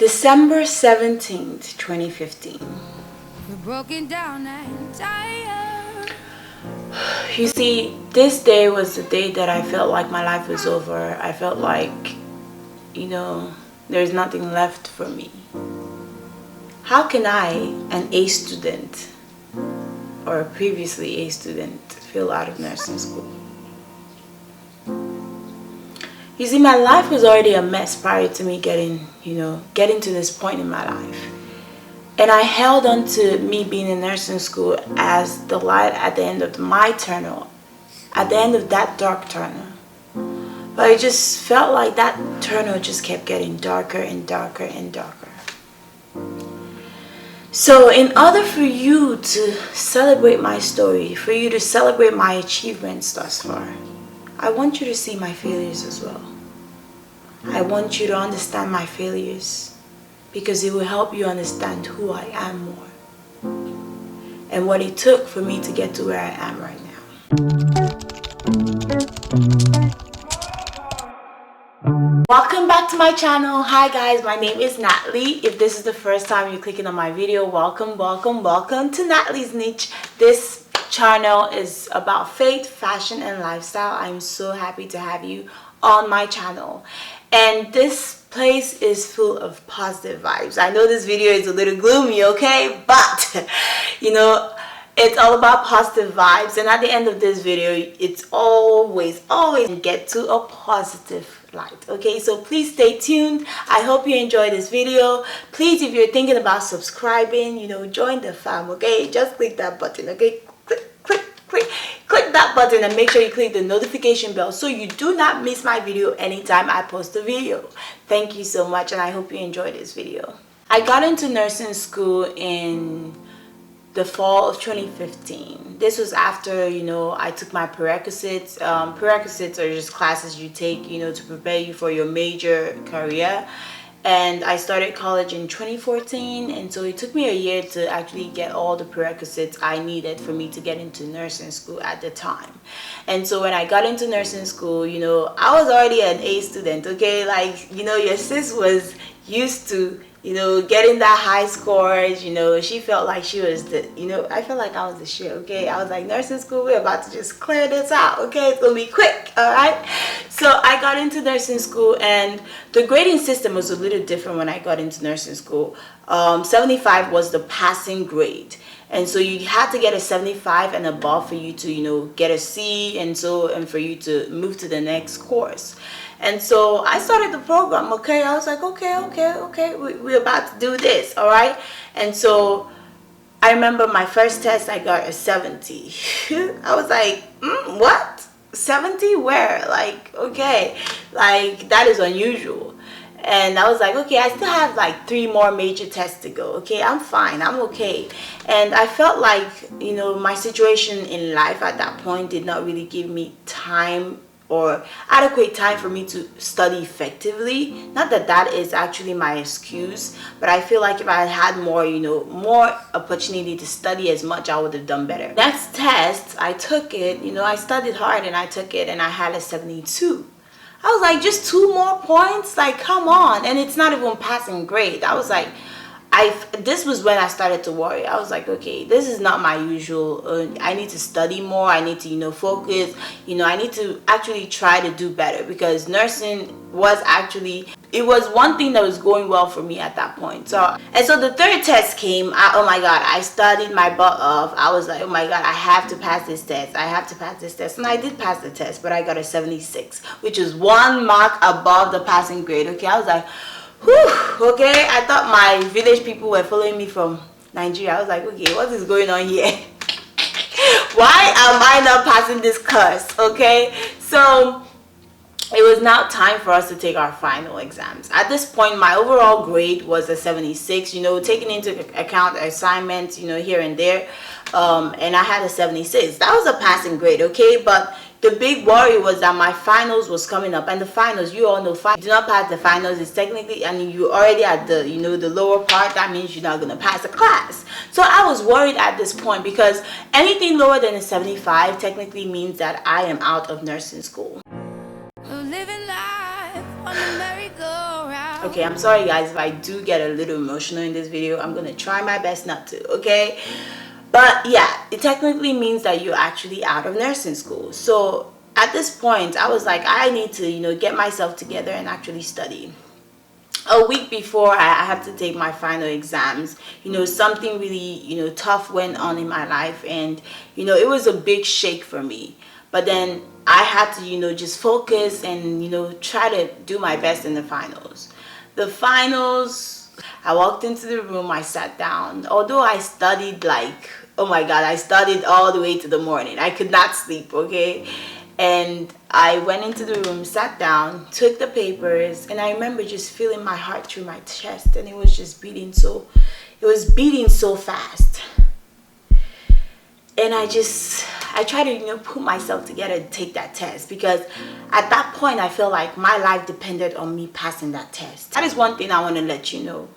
December 17th, 2015. We're broken down and tired. You see, this day was the day that I felt like my life was over. I felt like, there's nothing left for me. How can I, an A student, or a previously A student, feel out of nursing school? You see, my life was already a mess prior to me getting to this point in my life. And I held on to me being in nursing school as the light at the end of my tunnel, at the end of that dark tunnel. But I just felt like that tunnel just kept getting darker and darker and darker. So in order for you to celebrate my story, for you to celebrate my achievements thus far, I want you to see my failures as well. I want you to understand my failures because it will help you understand who I am more and what it took for me to get to where I am right now. Welcome back to my channel. Hi guys, my name is Natalie. If this is the first time you're clicking on my video, welcome to Natalie's Niche. This channel is about faith, fashion, and lifestyle. I'm so happy to have you on my channel. And this place is full of positive vibes. I know this video is a little gloomy, okay? But, it's all about positive vibes. And at the end of this video, it's always get to a positive light, okay? So please stay tuned. I hope you enjoy this video. Please, if you're thinking about subscribing, join the fam, okay? Just click that button, okay? Click that button and make sure you click the notification bell so you do not miss my video anytime I post a video. Thank you so much, and I hope you enjoyed this video. I got into nursing school in the fall of 2015. This was after, I took my prerequisites. Prerequisites are just classes you take, to prepare you for your major career. And I started college in 2014, and so it took me a year to actually get all the prerequisites I needed for me to get into nursing school at the time. And so when I got into nursing school, I was already an A student, okay? Like, your sis was used to, getting that high scores, she felt like she was the, I felt like I was the shit, okay? I was like, nursing school, we're about to just clear this out, okay? It's gonna be quick, all right? So I got into nursing school, and the grading system was a little different when I got into nursing school. 75 was the passing grade. And so you had to get a 75 and above for you to, get a C, and for you to move to the next course. And so I started the program, okay? I was like, okay, we're about to do this, all right? And so I remember my first test, I got a 70. I was like, what? 70? Where? Like, okay, like that is unusual. And I was like, okay, I still have like 3 more major tests to go. Okay, I'm fine. I'm okay. And I felt like, my situation in life at that point did not really give me time or adequate time for me to study effectively. Not that that is actually my excuse, but I feel like if I had more, more opportunity to study as much, I would have done better. Next test, I took it, I studied hard and I took it and I had a 72. I was like, just 2 more points? Like, come on. And it's not even passing grade. I was like, this was when I started to worry. I was like, okay, this is not my usual. I need to study more. I need to, focus. I need to actually try to do better, because nursing was actually, it was one thing that was going well for me at that point. So the third test came. Oh my God, I studied my butt off. I was like, oh my God, I have to pass this test. I have to pass this test. And I did pass the test, but I got a 76, which is 1 mark above the passing grade. Okay, I was like, whew, okay. I thought my village people were following me from Nigeria. I was like, okay, what is going on here? Why am I not passing this course? Okay, so it was now time for us to take our final exams. At this point, my overall grade was a 76, taking into account assignments, here and there. And I had a 76. That was a passing grade, okay? But the big worry was that my finals was coming up, and the finals, you all know, if you do not pass the finals, it's technically, you're already at the, the lower part. That means you're not going to pass the class. So I was worried at this point, because anything lower than a 75 technically means that I am out of nursing school. Living life on the merry-go-round. Okay, I'm sorry guys if I do get a little emotional in this video. I'm gonna try my best not to, okay? But yeah, it technically means that you're actually out of nursing school. So at this point, I was like, I need to, get myself together and actually study. A week before I had to take my final exams, something really, tough went on in my life, and, it was a big shake for me. But then I had to, just focus and, try to do my best in the finals. The finals, I walked into the room, I sat down. Although I studied like, oh my God, I studied all the way to the morning. I could not sleep, okay? And I went into the room, sat down, took the papers, and I remember just feeling my heart through my chest, and it was just beating so fast. And I tried to, put myself together to take that test, because at that point I felt like my life depended on me passing that test. That is one thing I want to let you know,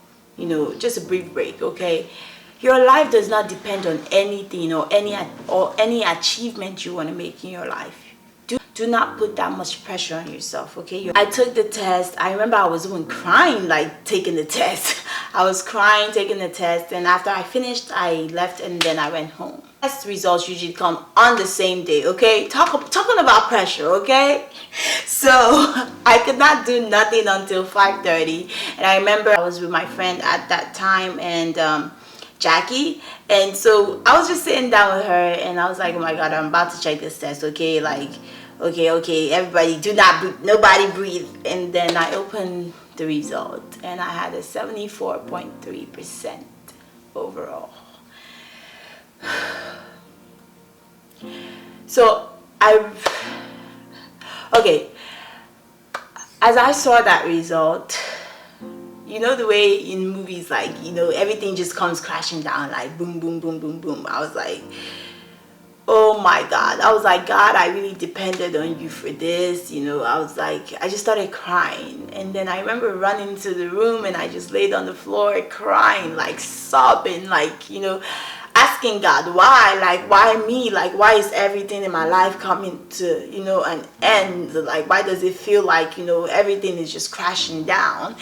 just a brief break, okay? Your life does not depend on anything or any achievement you want to make in your life. Do not put that much pressure on yourself, okay? I took the test. I remember I was even crying, like, taking the test. I was crying, taking the test, and after I finished, I left, and then I went home. Test results usually come on the same day, okay? Talking about pressure, okay? So I could not do nothing until 5:30, and I remember I was with my friend at that time, and Jackie, and so I was just sitting down with her, and I was like, oh my God, I'm about to check this test, okay? Like, okay, everybody nobody breathe. And then I opened the result, and I had a 74.3% overall. So as I saw that result, the way in movies, like, everything just comes crashing down, like boom, boom, boom, boom, boom. I was like, oh my God. I was like, God, I really depended on you for this. I was like, I just started crying. And then I remember running into the room, and I just laid on the floor crying, like sobbing, like, asking God, why? Like, why me? Like, why is everything in my life coming to, an end? Like, why does it feel like, everything is just crashing down?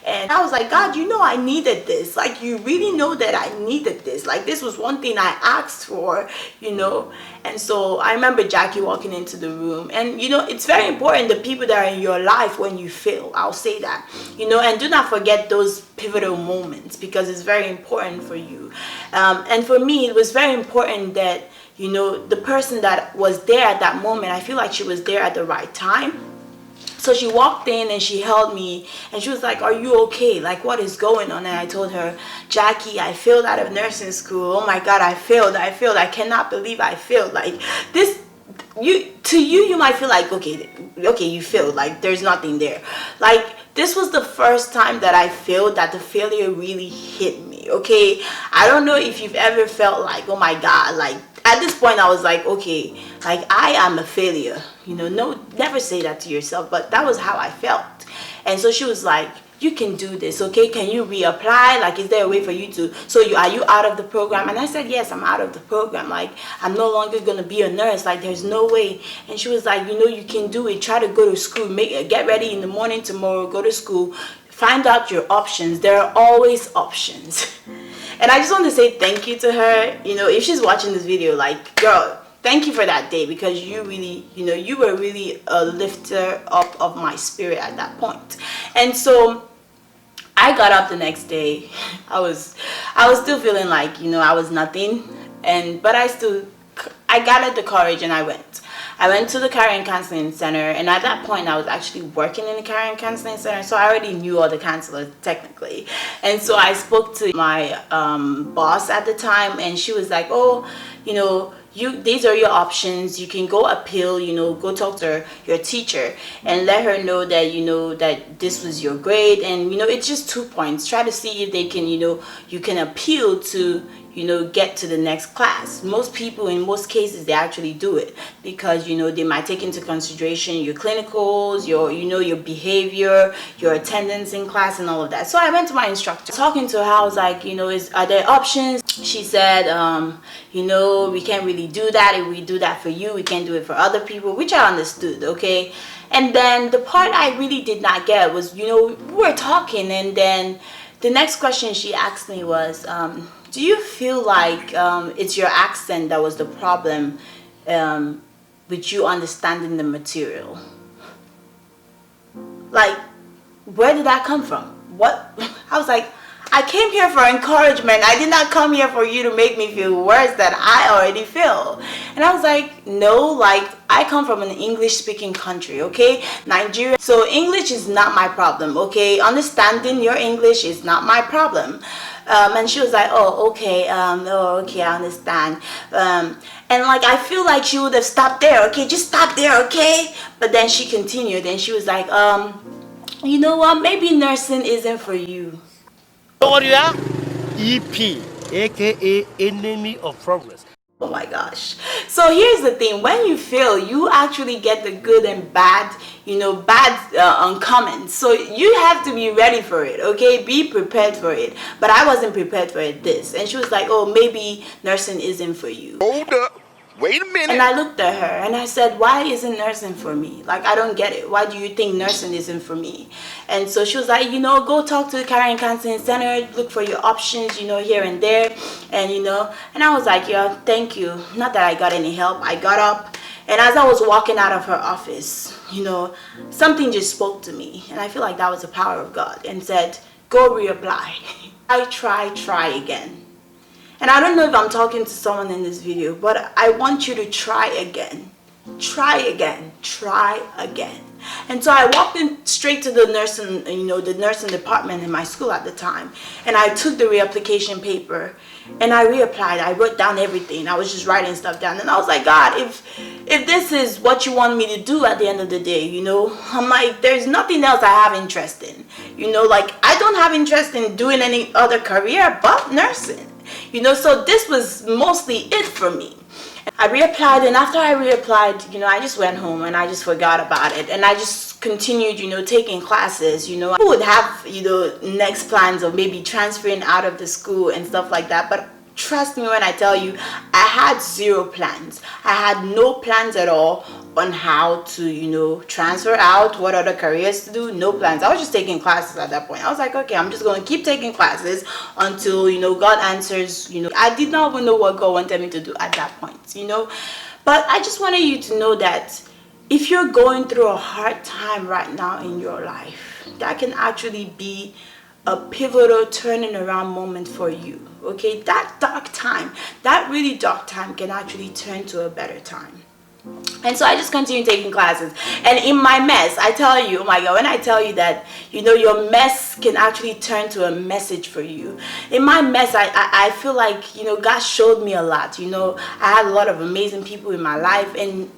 And I was like, God, I needed this. Like, you really know that I needed this. Like, this was one thing I asked for, And so I remember Jackie walking into the room. And, it's very important, the people that are in your life when you fail. I'll say that, and do not forget those pivotal moments, because it's very important for you. And for me, it was very important that, the person that was there at that moment, I feel like she was there at the right time. So she walked in and she held me, and she was like, are you okay? Like, what is going on? And I told her, Jackie, I failed out of nursing school. Oh my God, I failed. I cannot believe I failed. Like, this, you might feel like, okay, you failed. Like, there's nothing there. Like, this was the first time that I failed, that the failure really hit me, okay? I don't know if you've ever felt like, oh my God, like, at this point I was like, okay, like, I am a failure. No, never say that to yourself, but that was how I felt. And so she was like, you can do this, okay? Can you reapply? Like, is there a way for you to, are you out of the program? And I said, yes, I'm out of the program. Like, I'm no longer going to be a nurse. Like, there's no way. And she was like, you can do it. Try to go to school. Get ready in the morning tomorrow. Go to school. Find out your options. There are always options. And I just want to say thank you to her. If she's watching this video, like, girl, thank you for that day, because you really, you were really a lifter up of my spirit at that point. And so I got up the next day. I was still feeling like, I was nothing, but I gathered the courage and I went. I went to the Career Counseling Center, and at that point I was actually working in the Career Counseling Center, so I already knew all the counselors technically. And so I spoke to my boss at the time, and she was like, oh, these are your options. You can go appeal, go talk to your teacher and let her know that, that this was your grade, and, it's just 2 points. Try to see if they can, you can appeal to, get to the next class. Most people, in most cases, they actually do it, because, they might take into consideration your clinicals, your behavior, your attendance in class, and all of that. So I went to my instructor. Talking to her, I was like, are there options? She said, we can't really do that. If we do that for you, we can't do it for other people, which I understood, okay? And then the part I really did not get was, we were talking, and then the next question she asked me was, do you feel like it's your accent that was the problem with you understanding the material? Like, where did that come from? What? I was like, I came here for encouragement. I did not come here for you to make me feel worse that I already feel. And I was like, no, like, I come from an English speaking country, okay? Nigeria. So English is not my problem, okay? Understanding your English is not my problem. And she was like, oh, okay, okay, I understand. And like, I feel like she would have stopped there, okay? Just stop there, okay? But then she continued, and she was like, you know what? Maybe nursing isn't for you. What you are? EP, aka enemy of progress. Oh my gosh. So here's the thing. When you fail, you actually get the good and bad, uncommon. So you have to be ready for it, okay? Be prepared for it. But I wasn't prepared for it, this. And she was like, oh, maybe nursing isn't for you. Hold up. Wait a minute. And I looked at her and I said, why isn't nursing for me? Like, I don't get it. Why do you think nursing isn't for me? And so she was like, go talk to the Career Counseling Center, look for your options, here and there. And, and I was like, yeah, thank you. Not that I got any help. I got up, and as I was walking out of her office, something just spoke to me. And I feel like that was the power of God, and said, go reapply. Try again. And I don't know if I'm talking to someone in this video, but I want you to try again. Try again. Try again. And so I walked in straight to the nursing, the nursing department in my school at the time. And I took the reapplication paper and I reapplied. I wrote down everything. I was just writing stuff down. And I was like, God, if this is what you want me to do at the end of the day, I'm like, there's nothing else I have interest in. Like, I don't have interest in doing any other career but nursing. So this was mostly it for me. I reapplied, and after I reapplied, I just went home and I just forgot about it, and I just continued, taking classes. Who would have, next plans of maybe transferring out of the school and stuff like that. But trust me when I tell you, I had zero plans. I had no plans at all on how to, transfer out, what other careers to do. No plans. I was just taking classes at that point. I was like, okay, I'm just going to keep taking classes until, God answers, I did not even know what God wanted me to do at that point, But I just wanted you to know that if you're going through a hard time right now in your life, that can actually be a pivotal turning around moment for you, okay? That dark time, that really dark time can actually turn to a better time. And so I just continued taking classes. And in my mess, I tell you, oh my God, when I tell you that, your mess can actually turn to a message for you. In my mess, I feel like, God showed me a lot. I had a lot of amazing people in my life. And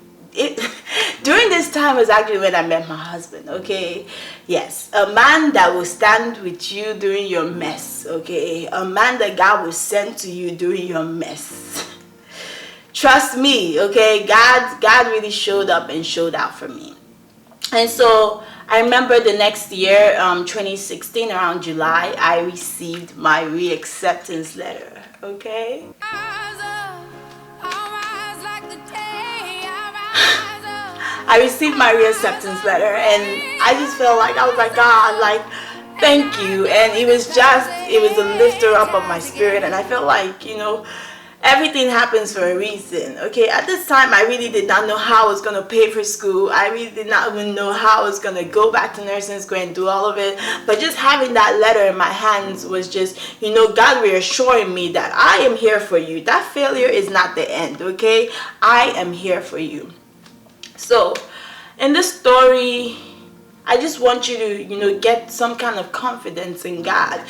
during this time was actually when I met my husband, okay? Yes, a man that will stand with you during your mess, okay? A man that God will send to you during your mess. Trust me, okay? God really showed up and showed out for me. And so I remember the next year, 2016, around July, I received my reacceptance letter, okay? I received my reacceptance letter, and I just felt like, I was like, God, like, thank you. And it was a lifter up of my spirit, and I felt like, everything happens for a reason, okay? At this time, I really did not know how I was going to pay for school. I really did not even know how I was going to go back to nursing school and do all of it. But just having that letter in my hands was just, God reassuring me that I am here for you. That failure is not the end, okay? I am here for you. So, in this story, I just want you to, get some kind of confidence in God,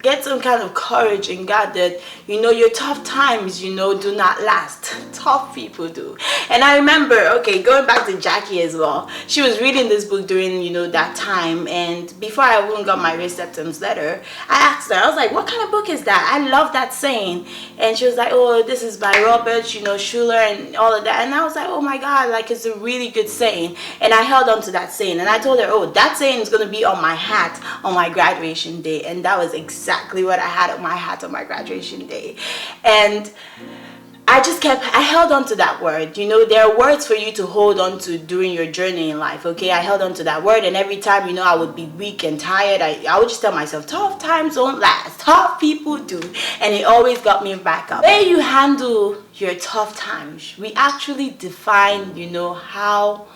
get some kind of courage in God that, your tough times, do not last. Tough people do. And I remember, okay, going back to Jackie as well, she was reading this book during, that time. And before I even got my reacceptance letter, I asked her, I was like, what kind of book is that? I love that saying. And she was like, oh, this is by Robert, Schuller and all of that. And I was like, oh my God, like, it's a really good saying. And I held on to that saying. And I told her, oh, that saying is going to be on my hat on my graduation day. And that was exactly what I had on my hat on my graduation day. And I held on to that word. You know, there are words for you to hold on to during your journey in life, okay? I held on to that word, and every time, you know, I would be weak and tired, I would just tell myself, tough times don't last, tough people do, and it always got me back up. The way you handle your tough times, we actually define, you know, how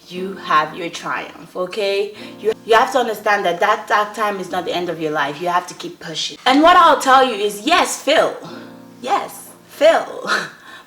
you have your triumph, okay? You have to understand that that time is not the end of your life. You have to keep pushing. And what I'll tell you is, yes, fail. Yes, fail.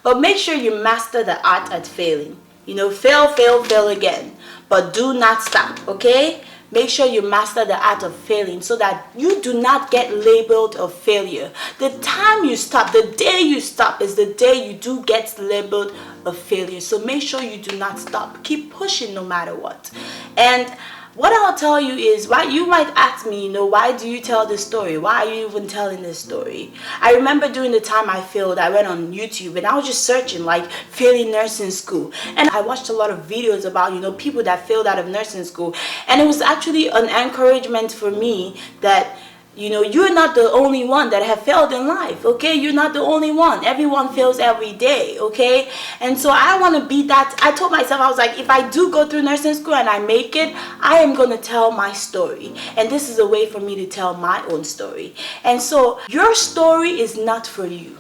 But make sure you master the art at failing. You know, fail, fail, fail again. But do not stop, okay? Make sure you master the art of failing so that you do not get labeled a failure. The time you stop, the day you stop is the day you do get labeled a failure. So make sure you do not stop. Keep pushing no matter what. And what I'll tell you is, why you might ask me, you know, why do you tell this story? Why are you even telling this story? I remember during the time I failed, I went on YouTube and I was just searching like failing nursing school. And I watched a lot of videos about, you know, people that failed out of nursing school. And it was actually an encouragement for me that, you know, you're not the only one that have failed in life, okay? You're not the only one. Everyone fails every day, okay? And so I want to be that. I told myself, I was like, if I do go through nursing school and I make it, I am going to tell my story. And this is a way for me to tell my own story. And so your story is not for you.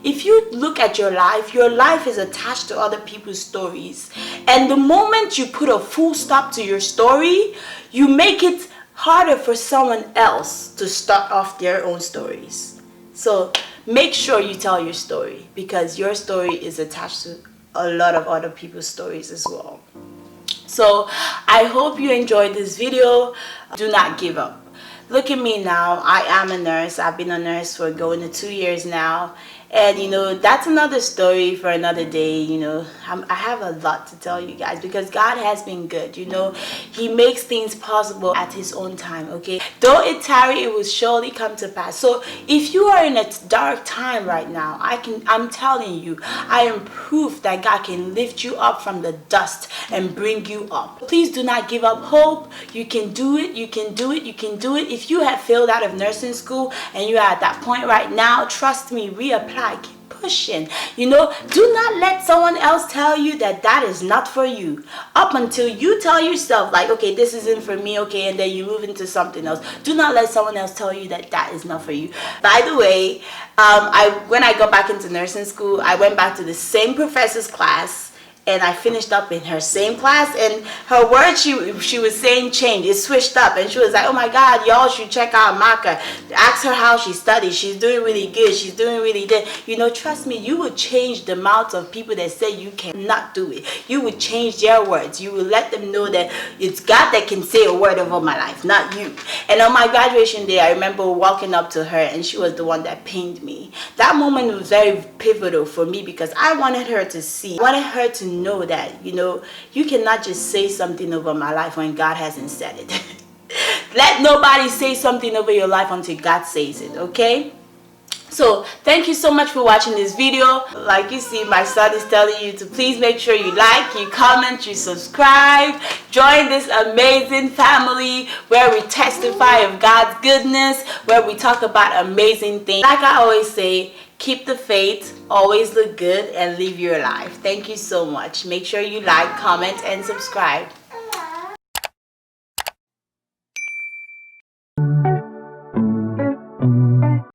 If you look at your life is attached to other people's stories. And the moment you put a full stop to your story, you make it harder for someone else to start off their own stories. So make sure you tell your story, because your story is attached to a lot of other people's stories as well. So I hope you enjoyed this video. Do not give up. Look at me now. I am a nurse. I've been a nurse for going to 2 years now. And, you know, that's another story for another day. You know, I have a lot to tell you guys, because God has been good. You know, He makes things possible at His own time, okay? Though it tarry, it will surely come to pass. So if you are in a dark time right now, I'm telling you, I am proof that God can lift you up from the dust and bring you up. Please do not give up hope. You can do it. You can do it. You can do it. If you have failed out of nursing school and you are at that point right now, trust me, reapply. Keep pushing. You know, do not let someone else tell you that that is not for you. Up until you tell yourself, like, okay, this isn't for me, okay, and then you move into something else. Do not let someone else tell you that that is not for you. By the way, when I got back into nursing school, I went back to the same professor's class. And I finished up in her same class, and her words she was saying changed. It switched up, and she was like, oh my God, y'all should check out Maka. Ask her how she studies. She's doing really good. She's doing really good. You know, trust me, you would change the mouths of people that say you cannot do it. You would change their words. You would let them know that it's God that can say a word over my life, not you. And on my graduation day, I remember walking up to her, and she was the one that pinged me. That moment was very pivotal for me, because I wanted her to see. I wanted her to know that, you know, you cannot just say something over my life when God hasn't said it. Let nobody say something over your life until God says it, okay? So thank you so much for watching this video. Like you see, my son is telling you to please make sure you like, you comment, you subscribe. Join this amazing family where we testify of God's goodness, where we talk about amazing things. Like I always say, keep the faith, always look good, and live your life. Thank you so much. Make sure you like, comment, and subscribe.